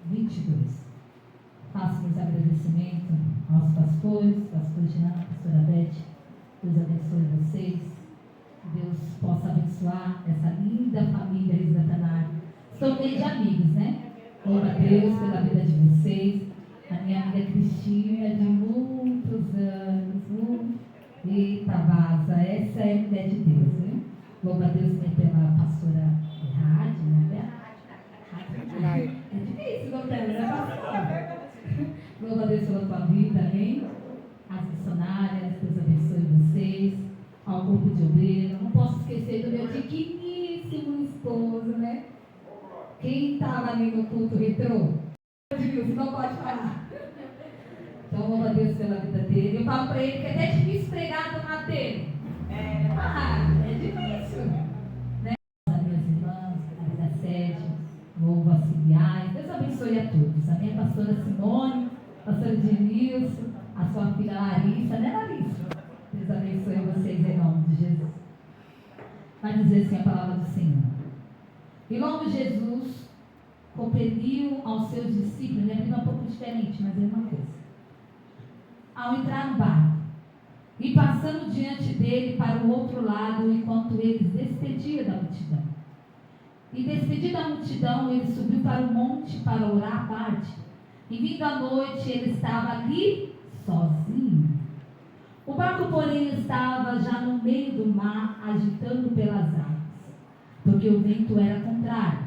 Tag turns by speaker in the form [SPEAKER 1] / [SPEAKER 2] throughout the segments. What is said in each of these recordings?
[SPEAKER 1] 22. Faço meus agradecimentos aos pastores, pastor Jean, pastora Beth. Deus abençoe vocês. Que Deus possa abençoar essa linda família Isatanar. Estou meio de amigos, né? Louva a Deus pela vida de vocês. A minha amiga Cristina, de muitos anos. Eita, vaza. Essa é a mulher de Deus, né? Louva a Deus pela pastora Rádio, né? É difícil, doutora, né, pastora? Louva a Deus pela tua vida, amém? As missionárias, Deus abençoe vocês. Ao grupo de obreiro. Não posso esquecer do meu digníssimo esposo, né? Quem estava ali no culto retrô? Você não pode falar. Então, louva a Deus pela vida dele. Eu falo para ele que é até difícil pregar do lado dele. É difícil. Né? As minhas irmãs, a da sede, louvo auxiliares. Deus abençoe a todos. A minha pastora Simone, a pastora Edmilson, a sua filha Larissa, né, Larissa? Deus abençoe vocês em nome de Jesus. Vai dizer assim a palavra do Senhor. E logo Jesus compeliu aos seus discípulos, minha vida é um pouco diferente, mas é uma coisa. Ao entrar no barco, e passando diante dele para o outro lado, enquanto eles despediam da multidão. E despedido da multidão, ele subiu para o monte para orar à parte. E vindo à noite, ele estava ali sozinho. O barco, porém, estava já no meio do mar, agitando pelas águas, porque o vento era contrário.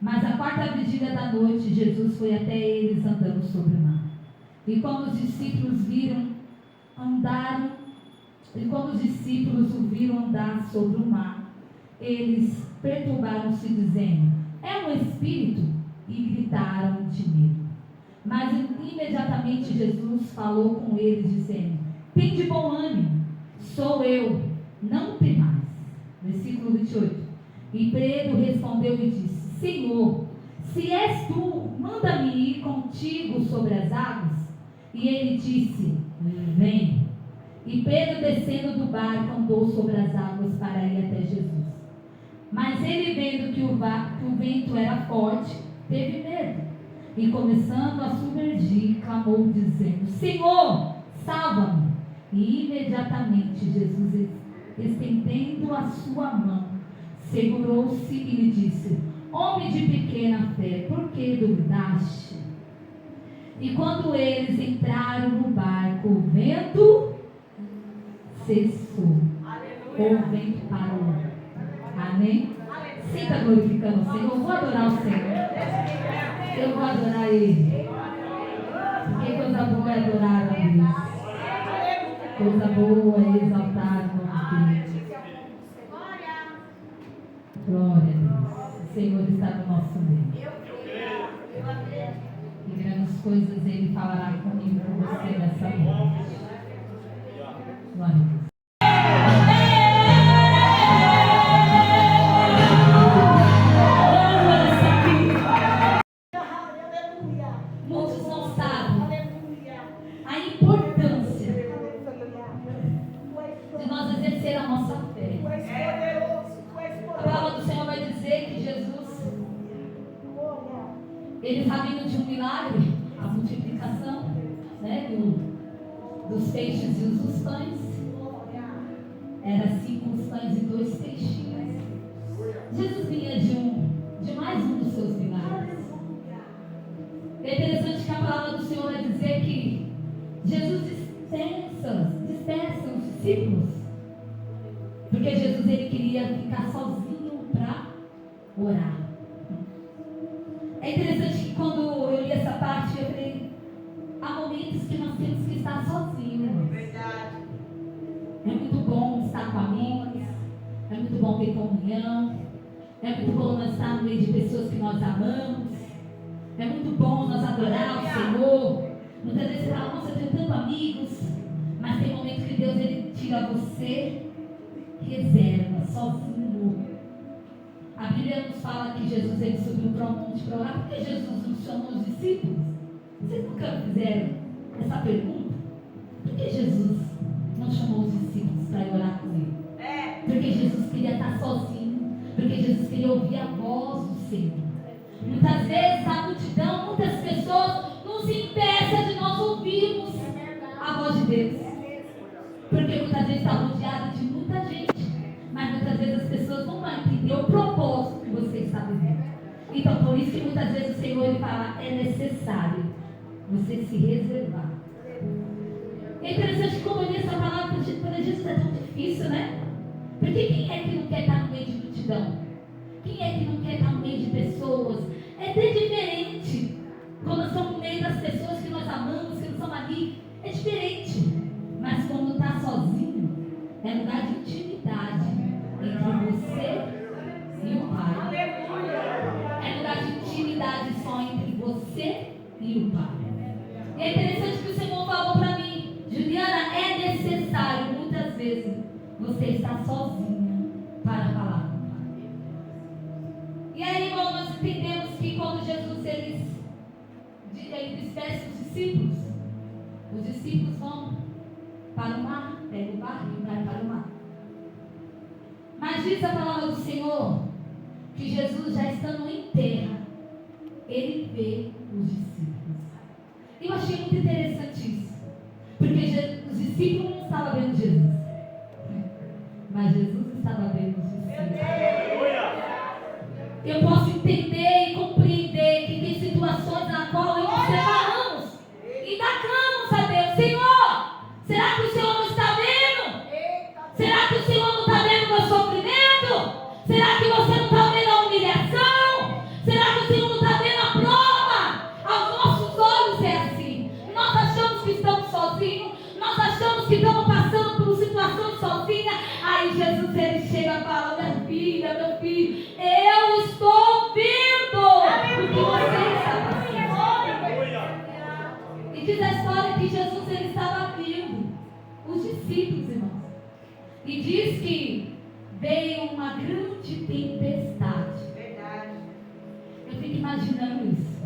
[SPEAKER 1] Mas à quarta vigília da noite, Jesus foi até eles andando sobre o mar. E quando os discípulos o viram andar sobre o mar, eles perturbaram-se, dizendo: é um espírito, e gritaram de medo. Mas imediatamente Jesus falou com eles, dizendo: tem de bom ânimo, sou eu, não temais. Versículo 28. E Pedro respondeu e disse: Senhor, se és tu, manda-me ir contigo sobre as águas. E ele disse: vem. E Pedro, descendo do barco, andou sobre as águas para ir até Jesus. Mas ele, vendo que o vento era forte, teve medo. E começando a submergir, clamou, dizendo: Senhor, salva-me. E imediatamente Jesus, estendendo a sua mão, segurou-se e lhe disse: homem de pequena fé, por que duvidaste? E quando eles entraram no barco, o vento cessou. O vento parou. Amém? Sinta glorificando o Senhor. Eu vou adorar o Senhor. Eu vou adorar Ele. Porque coisa boa é adorar a Deus. Coisa boa é exaltar o nome de Deus. Glória a Deus. O Senhor está no nosso meio. E grandes coisas Ele falará comigo, com você nessa noite. Glória a Deus. Muitos não sabem a importância de nós exercer a nossa fé. A palavra do Senhor vai dizer que Jesus, ele está vindo de um milagre, a multiplicação, né, dos peixes e dos pães. Era 5 pães e 2 peixinhos. Jesus vinha de mais um dos seus milagres. É interessante que a palavra do Senhor vai dizer que Jesus dispersa os discípulos, porque Jesus ele queria ficar sozinho para orar. É interessante que quando eu li essa parte, eu falei: há momentos que nós temos que estar sozinhos. Verdade. É muito bom estar com amigos, é muito bom ter comunhão, é muito bom nós estar no meio de pessoas que nós amamos. É muito bom nós adorar o Senhor. Muitas vezes você fala: nossa, eu tenho tantos amigos. Mas tem momentos que Deus ele tira você, reserva, sozinho. A Bíblia nos fala que Jesus ele subiu para o monte para orar. Por que Jesus não chamou os discípulos? Vocês nunca fizeram essa pergunta? Por que Jesus não chamou os discípulos para ir orar com ele? Porque Jesus queria estar sozinho. Porque Jesus queria ouvir a voz do Senhor. Muitas vezes a multidão, muitas muitas vezes o Senhor ele fala, é necessário você se reservar. É interessante como essa palavra para Jesus é tão difícil, né? Porque quem é que não quer estar no meio de multidão? Quem é que não quer estar no meio de pessoas? É até diferente. Quando nós estamos no meio das pessoas que nós amamos, que não estão ali, é diferente. Mas quando está sozinho, é lugar de intimidade entre você e o Pai. É lugar de intimidade só entre você e o Pai. E é interessante que o Senhor falou para mim, Juliana, é necessário muitas vezes você estar sozinha para falar com o Pai. E aí, irmão, nós entendemos que quando Jesus ele despede os discípulos vão para o mar, pega o barco e vai para o mar. Mas diz a palavra do Senhor que Jesus, já estando em terra, ele vê os discípulos. E eu achei muito interessante isso, porque os discípulos não estavam vendo Jesus, mas Jesus estava vendo os discípulos. Eu posso entender e compreender que tem situações na qual eu e você falamos e dá clamamos a Deus. Senhor, será que o Senhor não está vendo? Será que o Senhor não está vendo o meu sofrimento? Será que você não está vendo a humilhação? Será que o Senhor não está vendo a prova? Aos nossos olhos é assim. Nós achamos que estamos sozinhos, nós achamos que estamos passando por situações sozinhas. Aí Jesus ele chega e fala, minha filha, meu filho, eu estou vendo o que você está passando. E diz a história que Jesus ele estava vindo os discípulos, irmãos. E diz que veio uma grande tempestade. Verdade. Eu fico imaginando isso.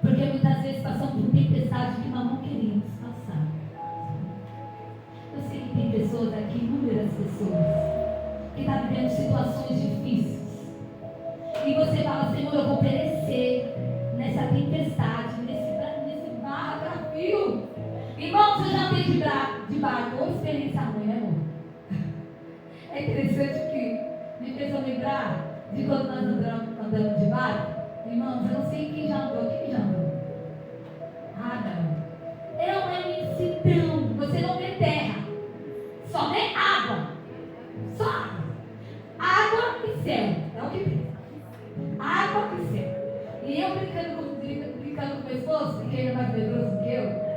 [SPEAKER 1] Porque muitas vezes passamos por tempestade que nós não queríamos passar. Eu sei que tem pessoas aqui, inúmeras pessoas, que estão vivendo situações difíceis. E você fala, Senhor, eu vou perecer nessa tempestade, nesse mar frio. Irmãos, eu já andei de barco, ou experiência ruim, né, amor? É interessante que me fez eu lembrar de quando nós andamos de barco. Irmãos, eu não sei quem já andou. Quem já andou? Não. É uma imensidão. Você não vê terra. Só vê água. Só água. Água e céu. É o que tem. Água e céu. E eu brincando com meu esposo, que ele é mais medroso do que eu.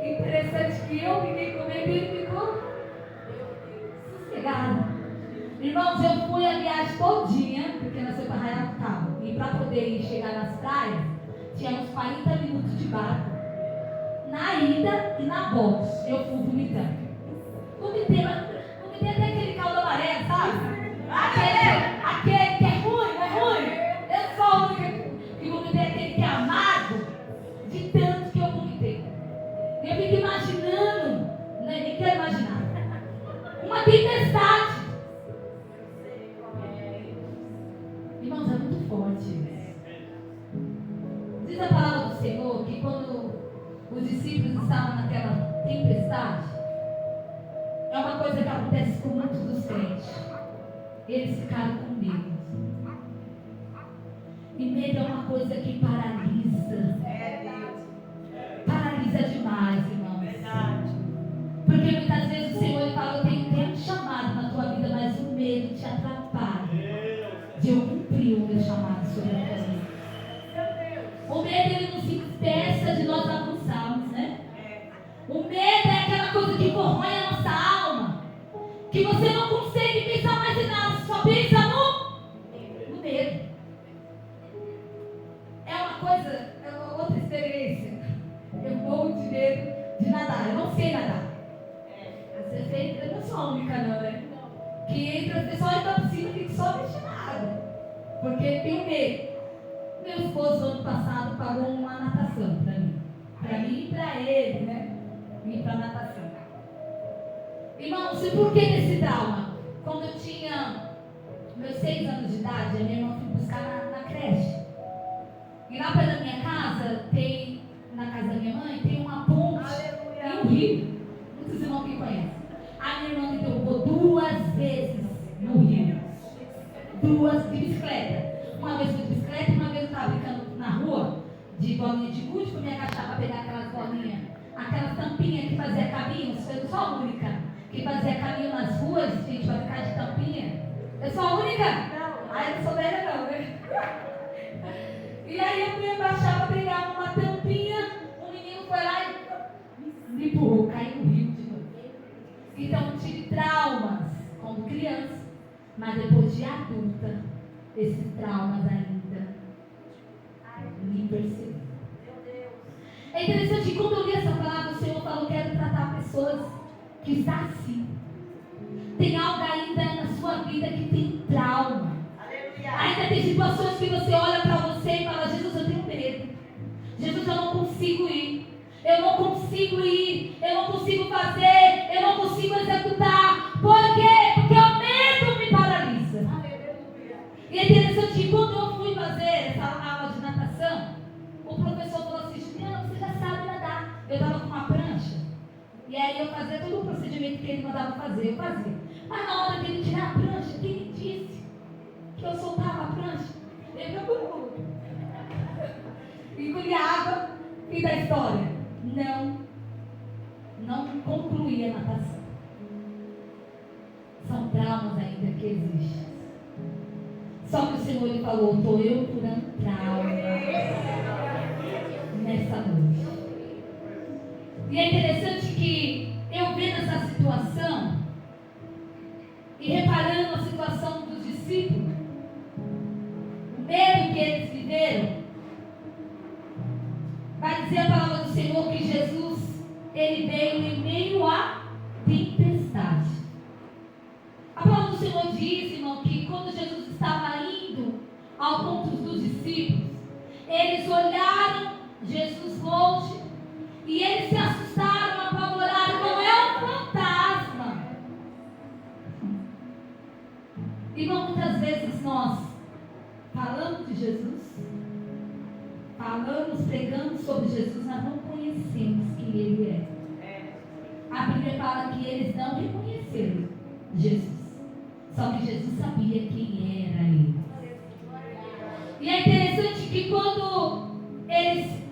[SPEAKER 1] Interessante que eu fiquei com medo e ele ficou sossegado. Irmãos, eu fui a viagem todinha, porque nós fomos para Arraial do Cabo. E para poder chegar nas praias, tinha uns 40 minutos de barco. Na ida e na volta, eu fui vomitando. Vomitei até aquele caldo amarelo, sabe? Aquele que é ruim, não é ruim? Eu sou a única que vomitei aquele que é amargo, de tanto que eu vomitei. Eu fico imaginando, nem quero imaginar, uma tempestade. Irmãos, é muito forte isso. Diz a palavra do Senhor que quando os discípulos estavam naquela tempestade, é uma coisa que acontece com muitos dos crentes. Eles ficaram com medo. E medo é uma coisa que paralisa. Paralisa demais, irmãos. Porque muitas vezes o Senhor fala, eu tenho um chamado na tua vida, mas o medo te atrapalha de eu cumprir o meu chamado sobre a tua vida. O medo ele nos impeça de nós avançarmos, né? O medo é aquela coisa que corrói a nossa alma, que você não consegue pensar mais em nada, só pensa no medo. É uma coisa, é uma outra experiência. Eu morro de medo de nadar, eu não sei nadar. Eu não sou a única não, né? Que entra, o pessoal entra na piscina e só mexe na água, porque tem medo. Meu esposo, ano passado, pagou uma natação para mim e para ele, né? Ir para natação. Irmãos, e por que esse trauma? Quando eu tinha meus 6 anos de idade, a minha irmã foi buscar na creche. E lá perto da minha casa, na casa da minha mãe, tem uma ponte e um rio. Muitos irmãos que conhecem. A minha irmã me derrubou 2 vezes no rio. 2 de bicicleta. bicicleta. Uma vez fui de bicicleta, uma vez eu estava brincando na rua, de bolinha de gude, para me agachar para pegar aquelas bolinhas, aquelas tampinhas que fazia caminho. Eu sou a única que fazia caminho nas ruas, gente, para ficar de tampinha. Eu sou a única? Não. Aí eu não sou velha não, né? E aí eu fui abaixar para pegar uma tampinha, um menino foi lá e me empurrou, caiu no rio de novo. Então eu tive traumas quando criança, mas depois de adulta, esses traumas ainda me perseguem. É interessante que quando eu li essa palavra, o Senhor falou: quero tratar pessoas que estão assim. Tem algo ainda na sua vida que tem trauma. Ainda tem situações que você olha para você e fala: Jesus, eu tenho medo. Jesus, eu não consigo ir. Eu não consigo ir. Eu não consigo fazer. Eu não consigo executar. Por quê? Porque o medo me paralisa. E é interessante que quando eu fui fazer essa aula de natação, o professor falou assim: Juliana, você já sabe nadar. Eu estava com uma prancha. E aí eu fazia todo o procedimento que ele mandava fazer. Eu fazia. Mas na hora dele tirar a prancha, que ele disse que eu soltava a prancha, ele procurou. Engoli a água, fim da história. Não concluí a natação. São traumas ainda que existem. Só que o Senhor lhe falou: estou eu curando traumas nessa noite. E é interessante que eu vendo essa situação e reparando a situação dos discípulos, o medo que eles viveram, vai dizer a palavra do Senhor que Jesus, ele veio em meio à tempestade. A palavra do Senhor diz, irmão, que quando Jesus estava indo ao ponto dos discípulos, eles olharam Jesus longe e eles se assustaram, apavoraram. Não é um fantasma. Irmão, muitas vezes nós falamos de Jesus, falamos, pregamos sobre Jesus, mas não conhecemos quem Ele é. A Bíblia fala que eles não reconheceram Jesus, só que Jesus sabia quem era Ele. E é interessante que quando eles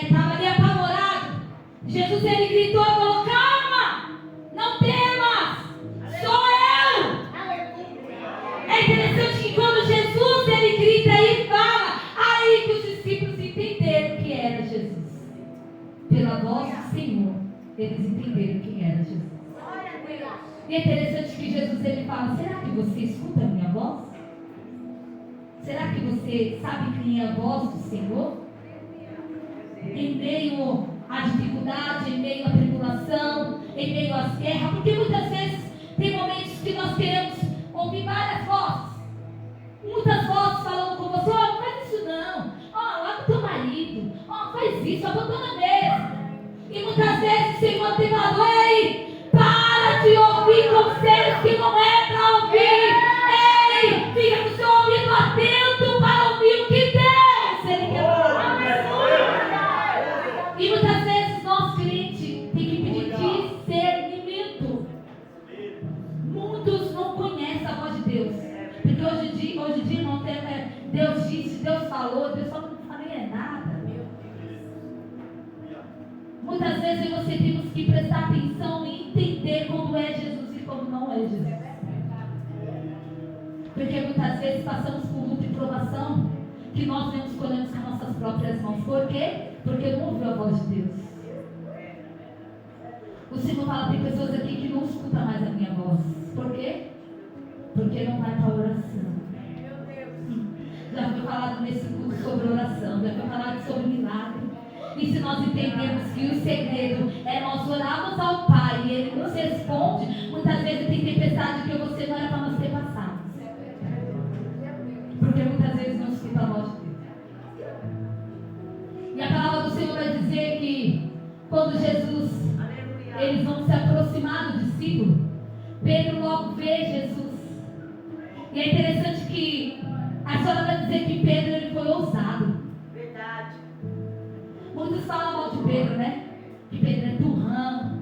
[SPEAKER 1] estavam ali apavorados, Jesus ele gritou e falou: calma, não temas, sou eu. É interessante que quando Jesus ele grita e fala, aí que os discípulos entenderam que era Jesus. Pela voz do Senhor, eles entenderam quem era Jesus. E é interessante que Jesus ele fala: será que você escuta a minha voz? Será que você sabe quem é a voz do Senhor? Em meio à dificuldade, em meio à tribulação, em meio às guerras, porque muitas vezes tem momentos que nós queremos ouvir várias vozes. Muitas vozes falando com você: ó, não faz isso não, ó, lá com teu marido, ó, faz isso, abandona mesmo. E muitas vezes o Senhor tem falado: ei, para de ouvir conselhos que não é para ouvir. Ei, fica com o seu ouvido atento para ouvir o que Deus ele quer falar. E muitas vezes nós crentes tem que pedir discernimento. Muitos não conhecem a voz de Deus, porque hoje em dia não tem, Deus disse, Deus falou, Deus falou, não falei nada. Muitas vezes você temos que prestar atenção e entender quando é Jesus e quando não é Jesus. Porque muitas vezes passamos por luta e provação que nós não escolhemos com nossas próprias mãos. Por quê? Porque não ouviu a voz de Deus. O Senhor fala: tem pessoas aqui que não escutam mais a minha voz. Por quê? Porque não vai para a oração. Já foi falado nesse curso sobre oração, já foi falado sobre milagre. E se nós entendemos que o segredo é nós orarmos ao Pai e Ele nos responde, muitas vezes tem tempestade que você não era para nós ter passado. Porque muitas vezes não escuta a voz de Deus. E a palavra do Senhor vai dizer que quando Jesus, eles vão se aproximar do discípulo, Pedro logo vê Jesus. E é interessante que a história vai dizer que Pedro ele foi ousado. Verdade. Muitos falam mal de Pedro, né? Que Pedro é turrão,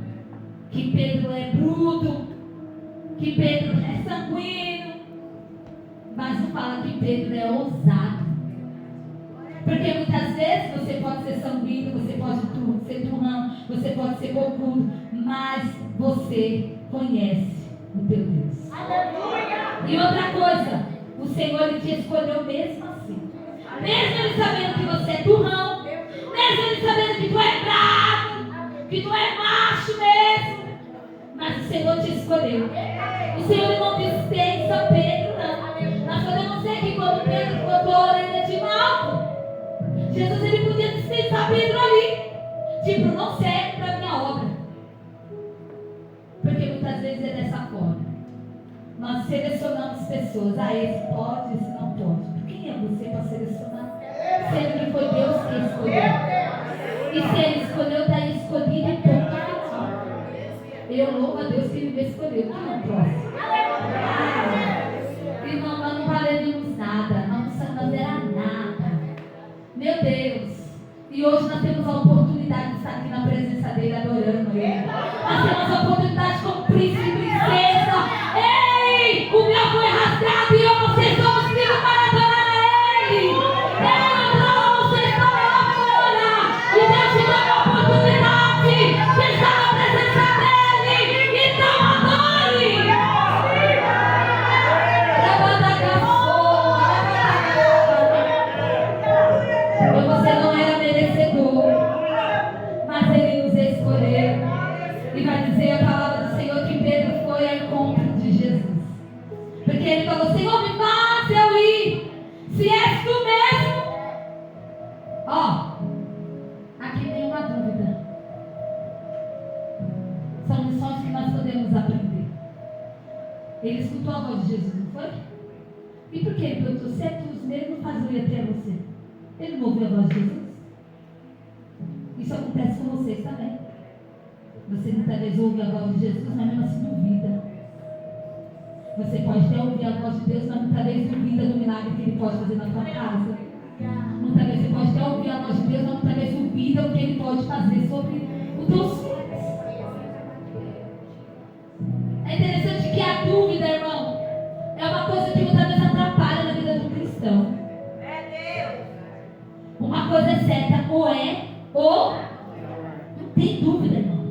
[SPEAKER 1] que Pedro é bruto, que Pedro é sanguíneo. Mas não fala que Pedro é ousado. Porque muitas vezes você pode ser sanguíneo, você pode ser turrão, você pode ser bocudo, mas você conhece o teu Deus. Aleluia! E outra coisa, o Senhor ele te escolheu mesmo assim. Mesmo ele sabendo que você é turrão, mesmo ele sabendo que tu é bravo, que tu é macho mesmo, mas o Senhor te escolheu. O Senhor não dispensa Pedro, não. Nós podemos ver que quando Pedro botou a orelha de Malco, Jesus ele podia dispensar Pedro ali. Tipo, não serve para a minha obra. Porque muitas vezes é dessa forma. Nós selecionamos pessoas. Ah, esse pode, esse não pode. Quem é você para selecionar? Sendo que foi Deus que escolheu. E se ele escolheu, está escolhido e ponto. Eu louvo a Deus que ele me escolheu. Que não posso. Irmão, nós não valemos nada. Nós não era nada. Meu Deus. E hoje nós temos a oportunidade de estar aqui na presença dele, adorando ele. Nós temos a oportunidade como príncipe e princesa. Ei, o meu foi rasgado e eu não sei se eu filho para adorar a ele. Eu não sei se eu adorar. E Deus te dá a oportunidade de estar na presença dele. Então adore. Você não era merecedor, mas ele nos escolheu. E vai dizer a palavra do Senhor que Pedro foi ao encontro de Jesus. Porque ele falou: Senhor, me faz eu ir. Se és tu mesmo. Ó, aqui tem uma dúvida. São lições que nós podemos aprender. Ele escutou a voz de Jesus, não foi? E por que ele perguntou: se é tu mesmo, faz eu ir até você? Ele não ouviu a voz de Jesus? Isso acontece com vocês também. Você muitas vezes ouve a voz de Jesus, mas mesmo assim duvida. Você pode até ouvir a voz de Deus, mas muitas vezes duvida do milagre que ele pode fazer na sua casa. Muitas vezes você pode até ouvir a voz de Deus, mas muitas vezes duvida o que ele pode fazer sobre os teus filhos. É interessante que a dúvida, irmão, é uma coisa que muitas vezes atrapalha na vida do cristão. Uma coisa é certa, ou é, ou não tem dúvida, irmão.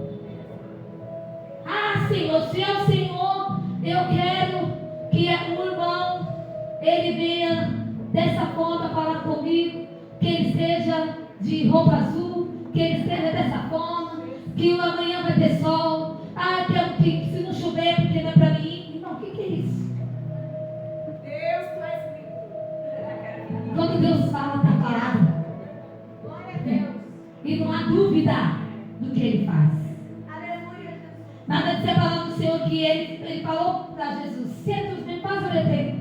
[SPEAKER 1] Ah, Senhor, se é o Senhor, eu quero que o irmão, ele venha dessa forma falar comigo, que ele seja de roupa azul, que ele seja dessa forma, que amanhã vai ter sol. Ah, eu quero que se não chover, porque não é para mim. Não, o que é isso?
[SPEAKER 2] Deus faz comigo.
[SPEAKER 1] Quando Deus fala, está parado. E não há dúvida do que ele faz.
[SPEAKER 2] Aleluia.
[SPEAKER 1] Nada de ser a palavra do Senhor que ele falou para Jesus: se é tu mesmo, faz obedecer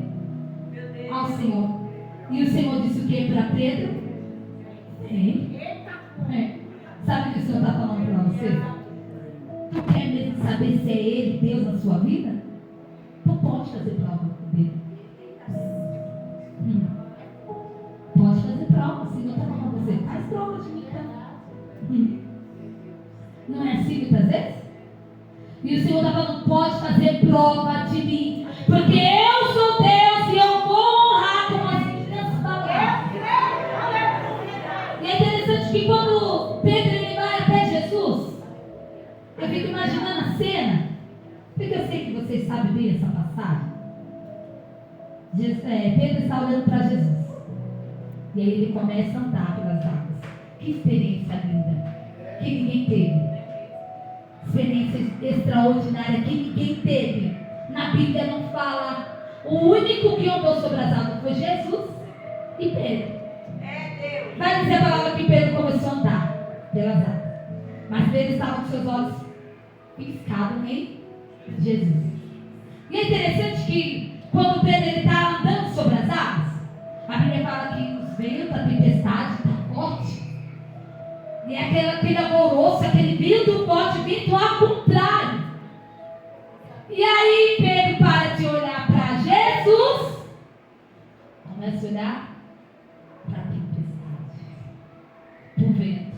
[SPEAKER 1] ao Senhor. E o Senhor disse o que para Pedro? Sabe o que o Senhor está falando para você? Tu quer mesmo saber se é Ele, Deus, na sua vida? Tu pode fazer prova dele. Pode fazer prova. O Senhor está falando para você: faz prova de mim, tá? Não é assim muitas vezes? E o Senhor está falando: pode fazer prova de mim, porque eu sou Deus e eu vou honrar com as minhas palavras. E é interessante que quando Pedro ele vai até Jesus, eu fico imaginando a cena, porque eu sei que vocês sabem bem essa passagem. Pedro está olhando para Jesus, e aí ele começa a andar pelas águas. Que experiência linda, que ninguém teve. Experiência extraordinária que ninguém teve. Na Bíblia não fala. O único que andou sobre as águas foi Jesus e Pedro. Vai dizer a palavra que Pedro começou a andar pelas águas, mas Pedro estava com seus olhos piscados em Jesus. E é interessante que quando Pedro está andando sobre as águas, a Bíblia fala que os ventos, a tempestade está forte. E é aquele alvoroço, aquele vento forte, vindo ao contrário. E aí Pedro para de olhar para Jesus, começa a olhar para a tempestade, para o vento.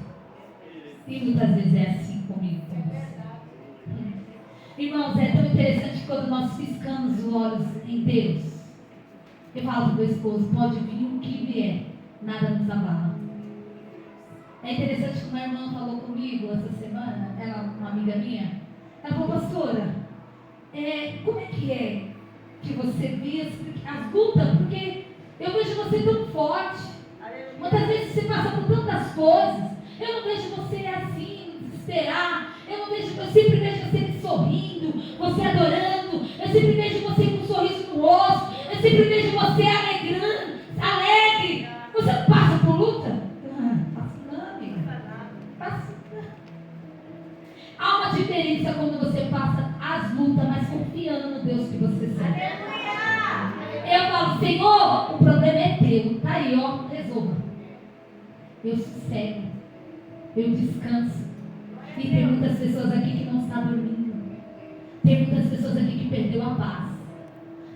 [SPEAKER 1] E muitas vezes é assim comigo, com você. Irmãos, é tão interessante quando nós piscamos os olhos em Deus. Eu falo para o meu esposo, pode vir o que vier, nada nos abala. É interessante que uma irmã falou comigo essa semana, ela, uma amiga minha, ela falou, pastora, como é que você vê as lutas? Porque eu vejo você tão forte. Muitas vezes você passa por tantas coisas. Eu não vejo você assim, desesperar. Eu sempre vejo você sorrindo, você adorando. Eu sempre vejo você com um sorriso no rosto. Eu sempre vejo você alegre. Você não passa por luta? Passa não, amiga. Passa não. Há uma diferença quando você passa as lutas, mas confiando no Deus que você serve. Eu falo, Senhor, o problema é teu. Tá aí, ó, resolva. Eu sossego. Eu descanso. E tem muitas pessoas aqui que não estão dormindo. Tem muitas pessoas aqui que perdeu a paz.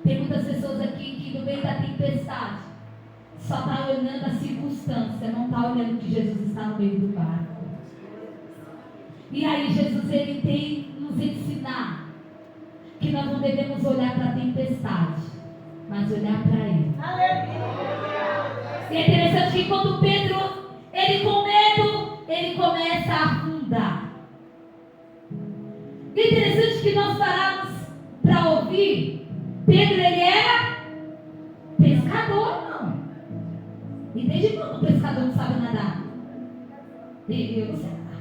[SPEAKER 1] Tem muitas pessoas aqui que no meio da tempestade só está olhando a circunstância, não está olhando que Jesus está no meio do barco. E aí Jesus, ele tem nos ensinar que nós não devemos olhar para a tempestade, mas olhar para Ele. E é interessante que quando Pedro, ele com medo, ele começa a afundar. E é interessante que nós paramos para ouvir. Pedro, ele era pescador, não. E desde quando o pescador não sabe nadar? Eu não sei nadar.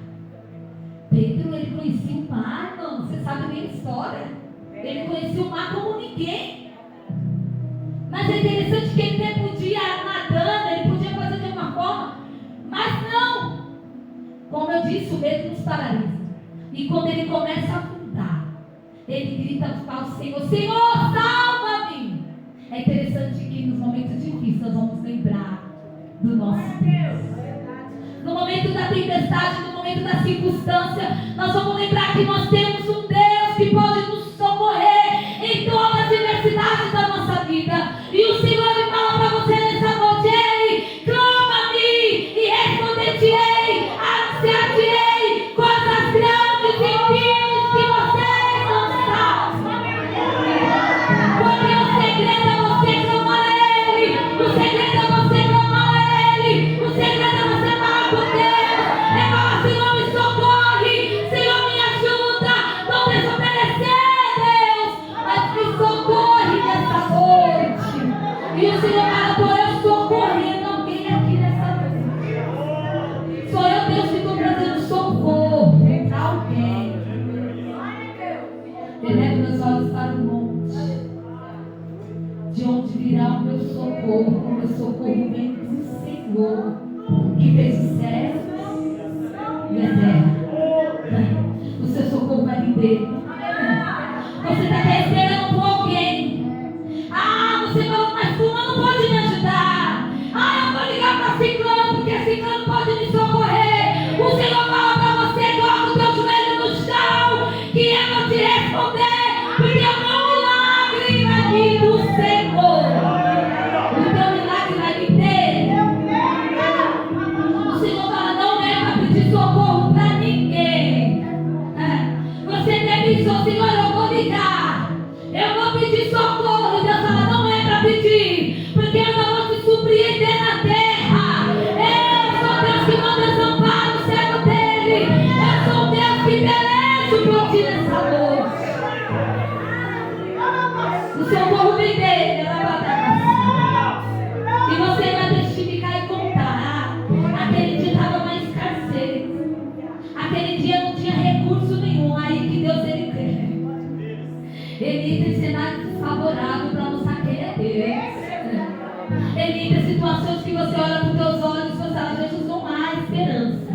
[SPEAKER 1] Pedro, ele conhecia o mar, não. Você sabe bem a história. Ele conhecia o mar como ninguém. Mas é interessante que ele até podia nadando, ele podia fazer de alguma forma. Mas não. Como eu disse, o medo nos paralisa. E quando ele começa a afundar, ele grita ao Senhor, Senhor, salva-me. É interessante que nos momentos difíceis nós vamos lembrar do nosso Deus. No momento da tempestade, no momento da circunstância, nós vamos lembrar que nós temos um Deus que pode nos socorrer em todas as diversidades da nossa vida. E o Senhor me fala para você nessa noite, ei, clama-me e responder-te-ei, anunciar-te-ei coisas grandes e firmes que vocês não sabem. Porque o segredo é você clamar a Ele, o segredo é você clamar a Ele, o segredo é você falar com Deus, é falar, Senhor, me socorre, Senhor, me ajuda, não desobedecer, Deus, mas me socorre nessa noite. E o Senhor fala, estou eu socorrendo alguém aqui nessa noite. Sou eu, Deus, que estou trazendo socorro para alguém. Elevo meus olhos para o monte, de onde virá o meu socorro. O meu socorro vem do Senhor, que fez os céus e a terra. O seu socorro vai vir dele. Você está até esperando por alguém. Você falou, mas fulano não pode me ajudar. Eu vou ligar para Ciclano, porque Ciclano pode me socorrer. O Senhor fala para você, coloca o teu joelho no chão, que eu vou te responder, porque o meu milagre vai vir do Senhor. O teu milagre vai vir dele. O Senhor fala, não é para pedir socorro para ninguém. Você deve dizer, Senhor, eu vou ligar, eu vou pedir socorro. E Deus fala, não é para pedir, porque eu não vou te surpreender na terra. Eu sou Deus que não desampara o servo dele. Eu sou Deus que pelejo por ti nessa noite. O socorro vem dele, e você vai testificar e contar. Aquele dia estava uma escassez, aquele dia não tinha recurso nenhum. Aí que Deus ele entra em cenários desfavoráveis para mostrar quem é Deus. Ele entra em situações que você olha com teus olhos e você fala, Jesus, não há esperança.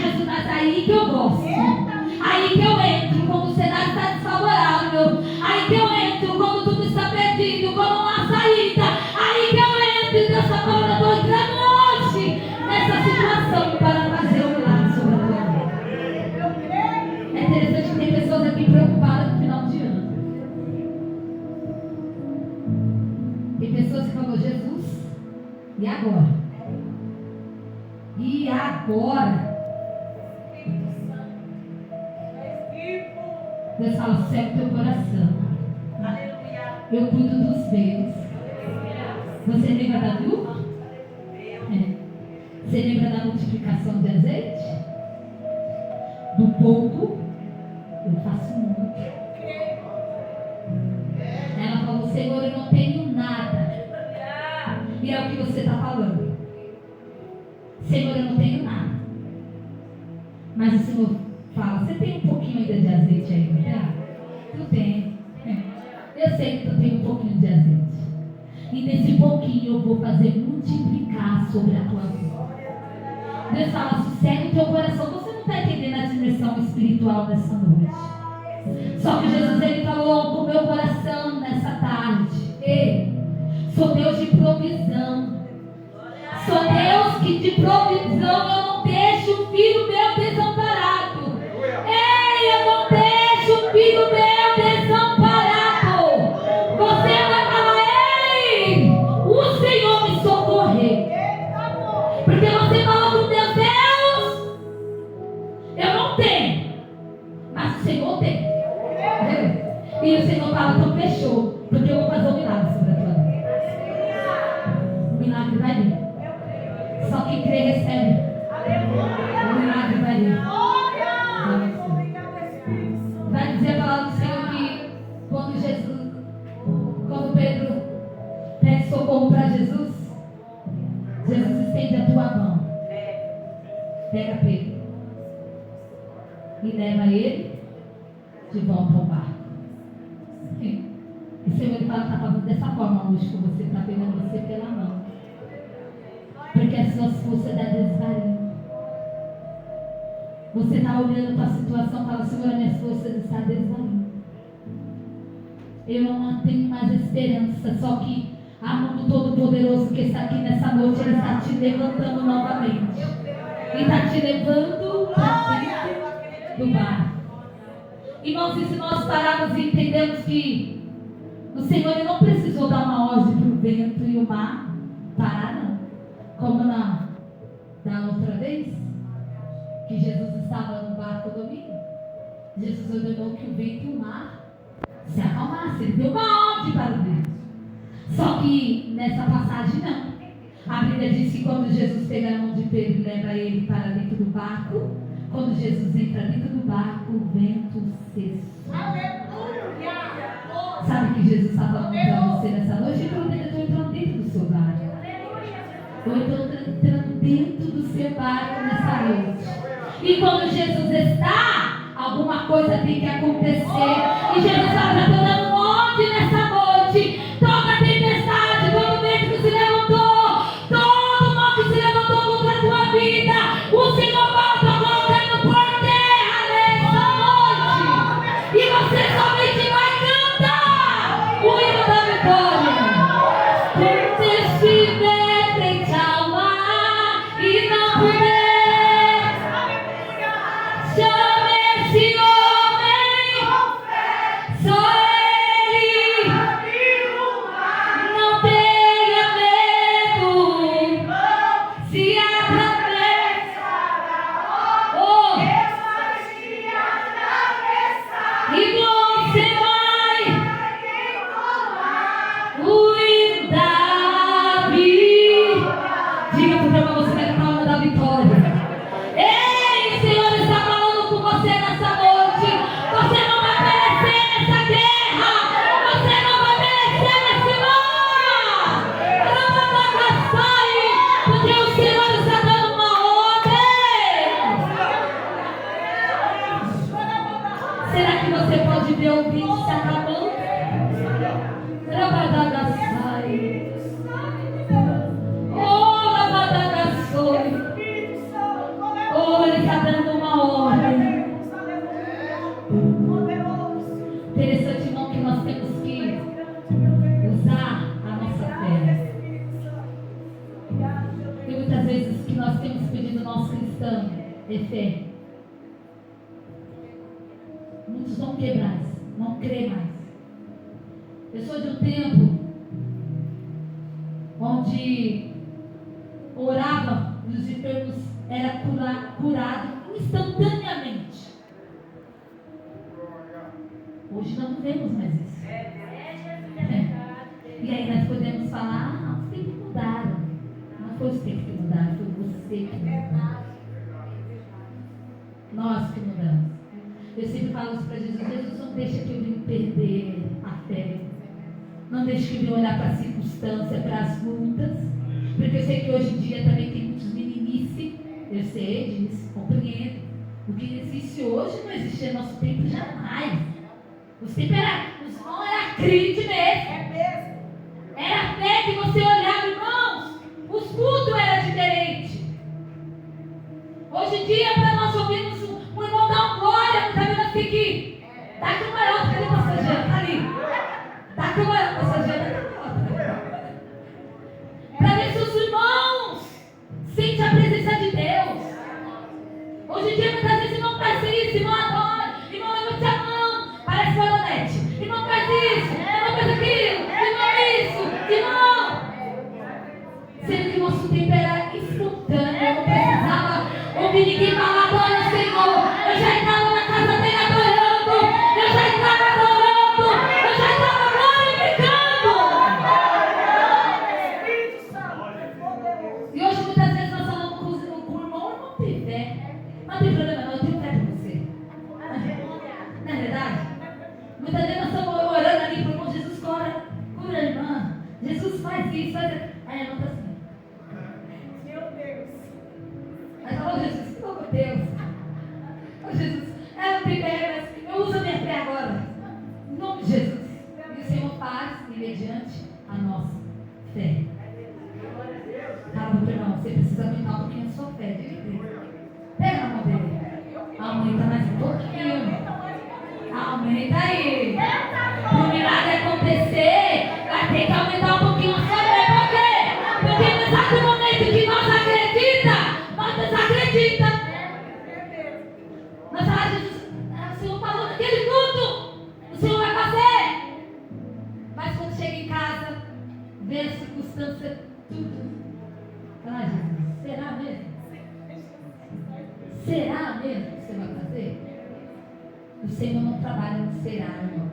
[SPEAKER 1] Jesus, mas aí que eu gosto. Aí que eu entro quando o cenário está desfavorável. Aí que eu entro quando tudo está perdido, quando não há saída. Aí que eu entro e Deus está falando, eu estou entrando hoje nessa situação para fazer um milagre sobre a tua vida. É interessante que tem pessoas aqui preocupadas no final de ano. Tem pessoas que falam, Jesus, e agora? E agora? Deus fala, segue o teu coração. Eu cuido dos meus. Você lembra da viúva? Você lembra da multiplicação de azeite? Do pouco, eu faço muito. Ela falou: Senhor, eu não tenho nada. E é o que você está falando. Senhor, eu não tenho nada. Mas o Senhor fala: você tem um pouquinho ainda de azeite aí, não tem? Tu tem. Eu sei que tu tem um pouquinho de azeite. E nesse pouquinho eu vou fazer multiplicar sobre a tua vida. Deus fala: sossega o teu coração. Você não está entendendo a dimensão espiritual dessa noite. Só que Jesus, ele falou com o meu coração nessa tarde: ei, sou Deus de provisão. Sou Deus que de provisão eu não deixo o filho meu desamparado. Ei, eu não deixo o filho meu desamparado. Você vai falar: ei, o Senhor me socorreu. Porque você falou com Deus: Deus, eu não tenho, mas o Senhor tem. E o Senhor fala: então fechou, porque eu vou fazer um milagre sobre a tua vida. O milagre vai vir. Só quem crê recebe. O milagre vai vir. Vai dizer a palavra do Senhor que quando Pedro pede socorro para Jesus, Jesus estende a tua mão. Pega Pedro e leva ele de volta ao barco. E o Senhor está fazendo dessa forma hoje com você, está pegando você pela mão. Porque as suas forças da desvario. Você está olhando para a situação e fala: Senhor, minhas forças estão desvariando. Eu não tenho mais esperança. Só que a mão do Todo-Poderoso que está aqui nessa noite, Ele está te levantando novamente. Ele está te levando para dentro do barco. Irmãos, e se nós pararmos e entendemos que o Senhor, Ele não precisou dar uma ordem para o vento e o mar parar, não. Como da outra vez, que Jesus estava no barco domingo, Jesus ordenou que o vento e o mar se acalmassem. Ele deu uma ordem para o vento. Só que nessa passagem não. A Bíblia diz que quando Jesus pega a mão de Pedro e leva ele para dentro do barco, quando Jesus entra dentro do barco, o vento cessou. Sabe o que Jesus está falando para você nessa noite? Eu estou entrando dentro do seu barco. Eu estou entrando dentro do seu barco nessa noite. E quando Jesus está, alguma coisa tem que acontecer. E Jesus está dando um monte nessa noite. Toda a tempestade, todo vento que se levantou, todo mal que se levantou contra a tua vida, o Senhor volta colocando por terra nessa noite. E você somente vai cantar o hino da vitória. Por ter estiver frente ao mar e não puder, chame esse homem, só ele. Não tenha medo, se atravessará. Oh, e você vai o hino da vitória. Diga pro teu irmão: você vai cantar o hino da vitória. Ei, o Senhor está falando com você nessa noite. Você não vai perecer nessa guerra. Você não vai perecer nesse mar. Porque o Senhor está dando uma ordem. Será que você pode ver o vídeo se acabando? Rabadagasai. Oh, Rabadagasoi. Oh, Ele está dando uma ordem. Interessante, irmão, que nós temos que usar a nossa fé. E muitas vezes que nós temos pedido ao nosso cristão é fé. Muitos não crê mais, não crê mais. Eu sou de um tempo onde orava e os enfermos eram curados instantaneamente. Hoje não vemos mais isso. E aí nós podemos falar: você tem foi os tempos que mudaram, foi você que mudou. Nós que mudamos. Eu sempre falo isso para Jesus: Jesus, não deixa que eu venha perder a fé. Não deixe que eu venha olhar para a circunstância, para as lutas. Porque eu sei que hoje em dia também tem muitos meninice. Eu sei disso, compreendo. O que existe hoje não existia no nosso tempo jamais. Os tempos era crente mesmo.
[SPEAKER 2] É mesmo.
[SPEAKER 1] Era fé que você olhava, irmãos. Os cultos eram diferentes. Hoje em dia, para nós ouvirmos um irmão dar um glória, não está vendo aqui? Tá com o maior, cadê o passageiro? Tá ali. Tá com o maior passageiro. Para ver se os irmãos sentem a presença de Deus. Hoje em dia, muitas vezes, irmão faz isso, irmão adora, irmão levante a mão, parece baronete. Irmão faz isso, irmão faz aquilo, irmão isso, irmão. Sendo que o nosso tempo era espontâneo, eu não precisava ouvir ninguém falar: adora o Senhor. Eu já estava na casa dele adorando, eu já estava adorando, eu já estava glorificando. E hoje muitas vezes nós falamos com o irmão: irmão tem fé. Não tem problema não, eu tenho fé para você. Não é verdade? Muitas vezes nós estamos orando ali para o irmão: Jesus cura a irmã, Jesus faz isso, faz aquilo. Aí a irmã está assim.
[SPEAKER 2] Meu Deus.
[SPEAKER 1] Aí fala: Jesus, pelo amor de Deus. Jesus, ela tem fé, mas eu uso a minha fé agora. Em nome de Jesus. E o Senhor faz e mediante a nossa fé. Calma, meu irmão, você precisa aumentar um pouquinho a sua fé, de Deus. Pega a mão dele. Aumenta mais um pouquinho. Aumenta aí. Para o milagre acontecer, vai ter que aumentar um pouquinho a sua fé. Por quê? Porque no exato momento que nós acreditamos, nós desacreditamos. Nós falamos: Jesus, o Senhor falou naquele culto, o Senhor vai fazer. Mas quando chega em casa, vê a circunstância, tudo. Fala: Jesus, será mesmo? Será mesmo que você vai fazer? O Senhor não trabalha no será, irmão.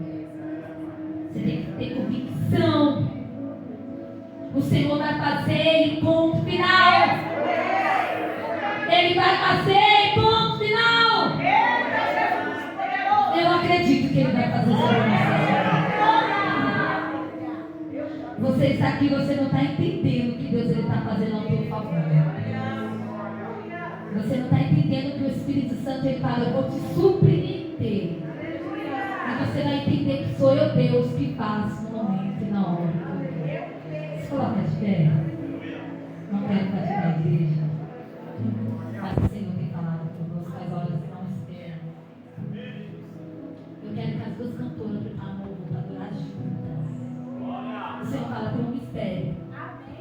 [SPEAKER 1] Você tem que ter convicção. O Senhor vai fazer e ponto final. Ele vai fazer e ponto final. Eu acredito que Ele vai fazer sobre você. Você está aqui, você não está entendendo que Deus está fazendo ao teu favor. Você não está entendendo que o Espírito Santo ele fala: eu vou te submeter. E você vai entender que sou eu, Deus, que faço no momento e na hora. Se coloca de pé. Não quero fazer na igreja. Mas o Senhor tem falado conosco, as horas não esperam. Eu quero que as duas cantoras